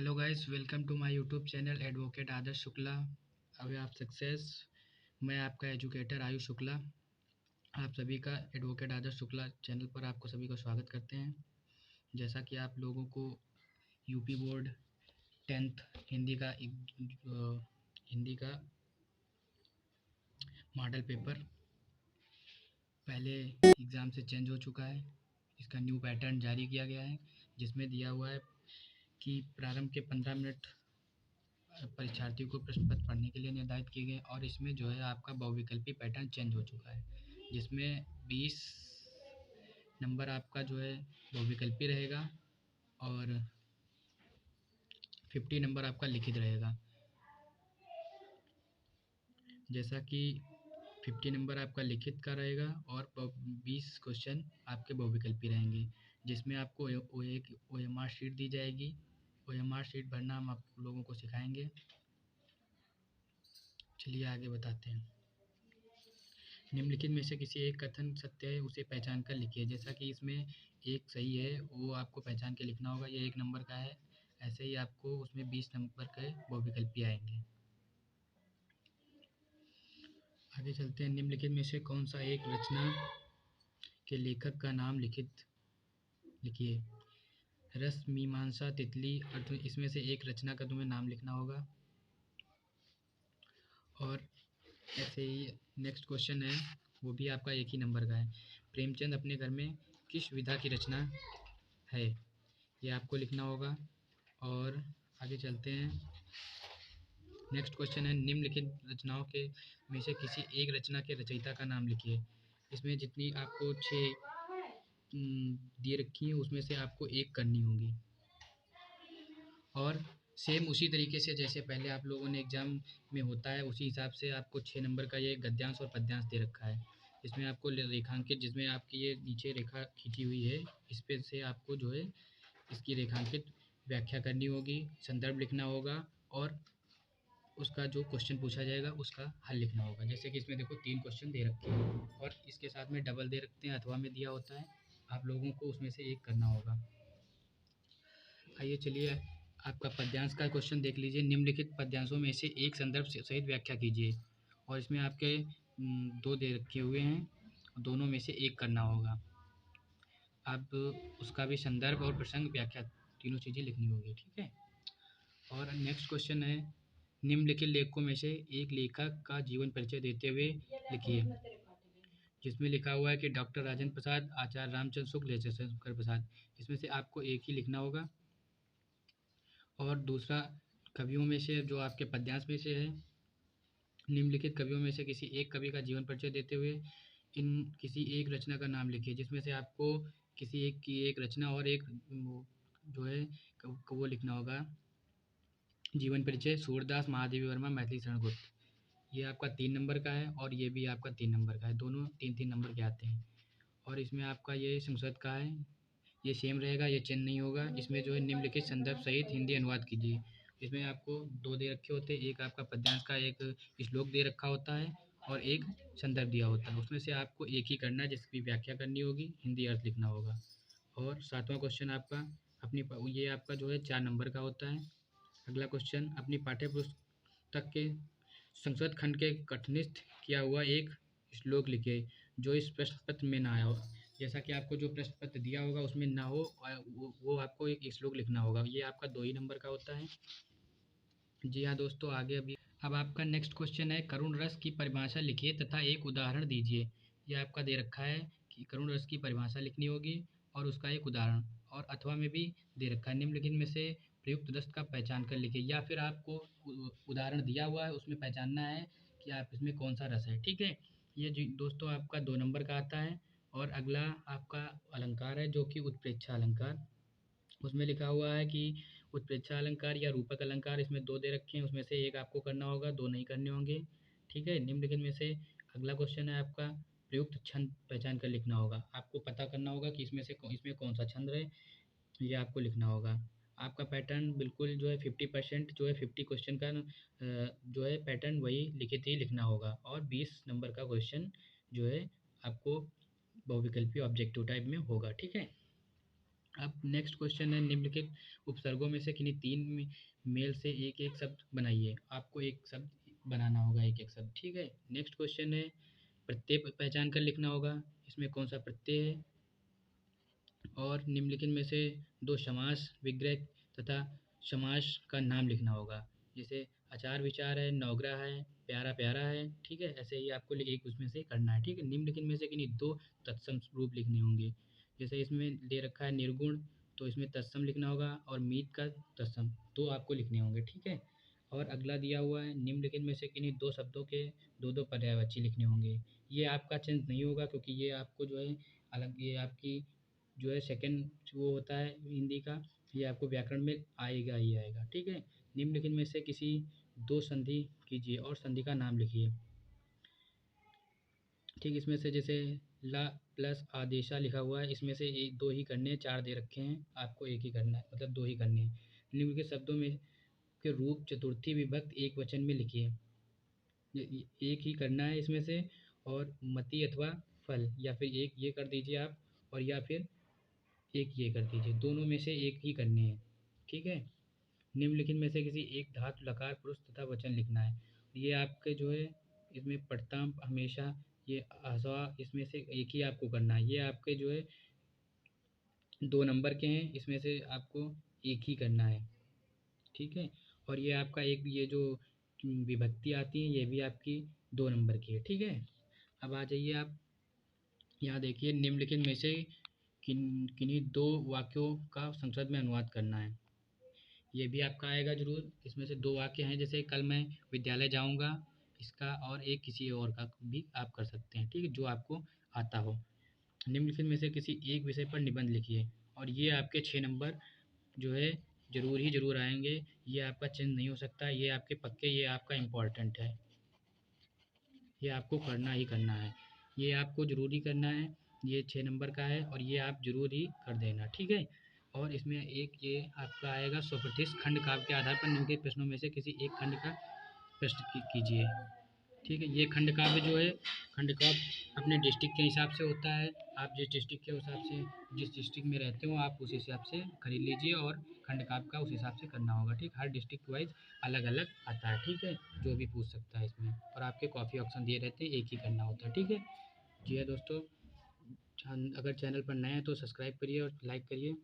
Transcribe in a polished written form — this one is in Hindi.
Hello guys, welcome to my YouTube channel advocate Adarsh Shukla. अवे आप सक्सेस। मैं आपका एजुकेटर आयुष शुक्ला। आप सभी का एडवोकेट आदर्श शुक्ला चैनल पर आपको सभी को स्वागत करते हैं। जैसा कि आप लोगों को यूपी बोर्ड 10th हिंदी का मॉडल पेपर पहले एग्ज़ाम से चेंज हो चुका है। इसका न्यू पैटर्न जारी किया गया है, जिसमें दिया हुआ है कि प्रारंभ के 15 मिनट परीक्षार्थियों को प्रश्न पत्र पढ़ने के लिए निर्धारित किए गए और इसमें जो है आपका बहुविकल्पी पैटर्न चेंज हो चुका है, जिसमें 20 नंबर आपका जो है बहुविकल्पी रहेगा और 50 नंबर आपका लिखित रहेगा। जैसा कि 50 नंबर आपका लिखित का रहेगा और 20 क्वेश्चन आपके बहुविकल्पी रहेंगे, जिसमें आपको एक OMR शीट दी जाएगी। OMR शीट भरना हम आप लोगों को सिखाएंगे। चलिए आगे बताते हैं। निम्नलिखित में से किसी एक कथन सत्य है, उसे पहचान कर लिखिए। जैसा कि इसमें एक सही है, वो आपको पहचान के लिखना होगा। ये 1 नंबर का है। ऐसे ही आपको उसमें 20 नंबर के बहुविकल्पी आएंगे। आगे चलते हैं। निम्नलिखित में से कौन सा एक रचना के लेखक का नाम लिखिए। रस, मीमांसा, तितली, अर्थ। इसमें से एक रचना का तुम्हें नाम लिखना होगा। और ऐसे ही नेक्स्ट क्वेश्चन है, वो भी आपका 1 ही नंबर का है। प्रेमचंद अपने घर में किस विधा की रचना है, ये आपको लिखना होगा। और आगे चलते हैं। नेक्स्ट क्वेश्चन है, निम्नलिखित रचनाओं के में से किसी एक रचना के रचयिता का नाम लिखिए। इसमें जितनी आपको 6 दिए रखी हैं, उसमें से आपको 1 करनी होगी। और सेम उसी तरीके से जैसे पहले आप लोगों ने एग्ज़ाम में होता है, उसी हिसाब से आपको 6 नंबर का ये गद्यांश और पद्यांश दे रखा है। इसमें आपको रेखांकित, जिसमें आपकी ये नीचे रेखा खींची हुई है, इस पे से आपको जो है इसकी रेखांकित व्याख्या करनी होगी, संदर्भ लिखना होगा और उसका जो क्वेश्चन पूछा जाएगा उसका हल लिखना होगा। जैसे कि इसमें देखो 3 क्वेश्चन दे रखे हैं और इसके साथ में डबल दे रखते हैं, अथवा में दिया होता है। आप लोगों को उसमें से 1 करना होगा। आइए चलिए आपका पद्यांश का क्वेश्चन देख लीजिए। निम्नलिखित पद्यांशों में से एक संदर्भ सहित व्याख्या कीजिए। और इसमें आपके 2 दे रखे हुए हैं, दोनों में से 1 करना होगा। आप उसका भी संदर्भ और प्रसंग व्याख्या तीनों चीज़ें लिखनी होगी, ठीक है। और नेक्स्ट क्वेश्चन है, निम्नलिखित लेखकों में से एक लेखक का जीवन परिचय देते हुए लिखिए। जिसमें लिखा हुआ है कि डॉक्टर राजेंद्र प्रसाद, आचार्य रामचंद्र शुक्ल, जयशंकर प्रसाद। इसमें से आपको 1 ही लिखना होगा। और दूसरा, कवियों में से जो आपके पद्यांश में से है, निम्नलिखित कवियों में से किसी एक कवि का जीवन परिचय देते हुए इन किसी एक रचना का नाम लिखिए। जिसमें से आपको किसी एक की एक रचना और एक जो है वो लिखना होगा। जीवन परिचय, सूरदास, महादेवी वर्मा, मैथिली शरण गुप्त। ये आपका 3 नंबर का है और ये भी आपका 3 नंबर का है। दोनों 3-3 नंबर के आते हैं। और इसमें आपका ये संसद का है, ये सेम रहेगा, ये चेंज नहीं होगा। इसमें जो है निम्नलिखित संदर्भ सहित हिंदी अनुवाद कीजिए। इसमें आपको 2 दे रखे होते हैं, एक आपका पद्यांश का एक श्लोक दे रखा होता है और एक संदर्भ दिया होता है। उसमें से आपको 1 ही करना है, जिसकी व्याख्या करनी होगी, हिंदी अर्थ लिखना होगा। और 7वां क्वेश्चन आपका ये आपका जो है 4 नंबर का होता है। अगला क्वेश्चन, अपनी पाठ्य पुस्तक के संस्कृत खंड के कठिनस्थ किया हुआ एक श्लोक लिखिए जो इस प्रश्न पत्र में ना आया हो। जैसा कि आपको जो प्रश्न पत्र दिया होगा उसमें ना हो, वो आपको एक श्लोक लिखना होगा। ये आपका 2 ही नंबर का होता है। जी हाँ दोस्तों, आगे अब आपका नेक्स्ट क्वेश्चन है, करुण रस की परिभाषा लिखिए तथा एक उदाहरण दीजिए। ये आपका दे रखा है कि करुण रस की परिभाषा लिखनी होगी और उसका एक उदाहरण, और अथवा में भी दे रखा है। निम्नलिखित में से प्रयुक्त रस का पहचान कर लिखिए, या फिर आपको उदाहरण दिया हुआ है, उसमें पहचानना है कि आप इसमें कौन सा रस है, ठीक है। ये जी दोस्तों आपका 2 नंबर का आता है। और अगला आपका अलंकार है, जो कि उत्प्रेक्षा अलंकार। उसमें लिखा हुआ है कि उत्प्रेक्षा अलंकार या रूपक अलंकार, इसमें 2 दे रखे हैं, उसमें से एक आपको करना होगा, 2 नहीं करने होंगे, ठीक है। निम्नलिखित में से अगला क्वेश्चन है आपका, प्रयुक्त छंद पहचान कर लिखना होगा। आपको पता करना होगा कि इसमें कौन सा छंद है, ये आपको लिखना होगा। आपका पैटर्न बिल्कुल जो है 50% जो है 50 क्वेश्चन का जो है पैटर्न वही लिखित ही लिखना होगा। और 20 नंबर का क्वेश्चन जो है आपको बहुविकल्पी ऑब्जेक्टिव टाइप में होगा, ठीक है। अब नेक्स्ट क्वेश्चन है, निम्नलिखित उपसर्गों में से किन्हीं तीन मेल से एक एक शब्द बनाइए। आपको एक शब्द बनाना होगा, एक एक शब्द, ठीक है। नेक्स्ट क्वेश्चन है, प्रत्यय पहचान कर लिखना होगा, इसमें कौन सा प्रत्यय है। और निम्नलिखित में से दो समास विग्रह तथा समास का नाम लिखना होगा। जैसे आचार विचार है, नौगरा है, प्यारा प्यारा है, ठीक है। ऐसे ही आपको एक उसमें से करना है, ठीक है। निम्नलिखित में से किन्हीं दो तत्सम रूप लिखने होंगे। जैसे इसमें दे रखा है निर्गुण, तो इसमें तत्सम लिखना होगा, और मीत का तत्सम, दो आपको लिखने होंगे, ठीक है। और अगला दिया हुआ है, निम्नलिखित में से किन्हीं दो शब्दों के दो दो पर्यायवाची लिखने होंगे। ये आपका चेंज नहीं होगा, क्योंकि ये आपको जो है अलग, ये आपकी जो है सेकंड वो होता है हिंदी का, ये आपको व्याकरण में आएगा ही आएगा, ठीक है। निम्नलिखित में से किसी दो संधि कीजिए और संधि का नाम लिखिए, ठीक। इसमें से जैसे ला प्लस आदेशा लिखा हुआ है, इसमें से एक दो ही करने हैं, चार दे रखे हैं, आपको एक ही करना है, मतलब दो ही करने हैं। निम्नलिखित शब्दों में के रूप चतुर्थी विभक्त एक वचन में लिखिए। एक ही करना है इसमें से, और मति अथवा फल, या फिर एक ये कर दीजिए आप, और या फिर एक ये कर दीजिए, दोनों में से एक ही करने हैं, ठीक है। निम्नलिखित में से किसी एक धातु लकार पुरुष तथा वचन लिखना है। ये आपके जो है इसमें पढ़ता हमेशा ये आसवा, इसमें से एक ही आपको करना है। ये आपके जो है दो नंबर के हैं, इसमें से आपको एक ही करना है, ठीक है। और ये आपका एक ये जो विभक्ति आती है, ये भी आपकी दो नंबर की है, ठीक है। अब आ जाइए आप यहाँ देखिए, निम्नलिखित में से किन्हीं दो वाक्यों का संस्कृत में अनुवाद करना है। ये भी आपका आएगा जरूर। इसमें से दो वाक्य हैं, जैसे कल मैं विद्यालय जाऊंगा, इसका, और एक किसी और का भी आप कर सकते हैं, ठीक है, जो आपको आता हो। निम्नलिखित में से किसी एक विषय पर निबंध लिखिए, और ये आपके 6 नंबर जो है जरूर ही जरूर आएंगे। ये आपका चेंज नहीं हो सकता, ये आपके पक्के, ये आपका इम्पोर्टेंट है, ये आपको करना ही करना है, ये आपको ज़रूरी करना है। ये 6 नंबर का है, और ये आप ज़रूर ही कर देना, ठीक है। और इसमें एक ये आपका आएगा, सोक्रेटिस खंड काव्य के आधार पर निम्नलिखित प्रश्नों में से किसी एक खंड का प्रश्न कीजिए, ठीक है। ये खंड काव्य जो है, खंड काव्य अपने डिस्ट्रिक्ट के हिसाब से होता है। आप जिस डिस्ट्रिक्ट के हिसाब से, जिस डिस्ट्रिक्ट में रहते हो, आप उस हिसाब से खरीद लीजिए, और खंड काव्य का उस हिसाब से करना होगा, ठीक। हर डिस्ट्रिक्ट वाइज अलग अलग आता है, ठीक है। जो भी पूछ सकता है इसमें, और आपके काफ़ी ऑप्शन दिए रहते हैं, एक ही करना होता है, ठीक है। जी हाँ दोस्तों, अगर चैनल पर नए हैं तो सब्सक्राइब करिए और लाइक करिए।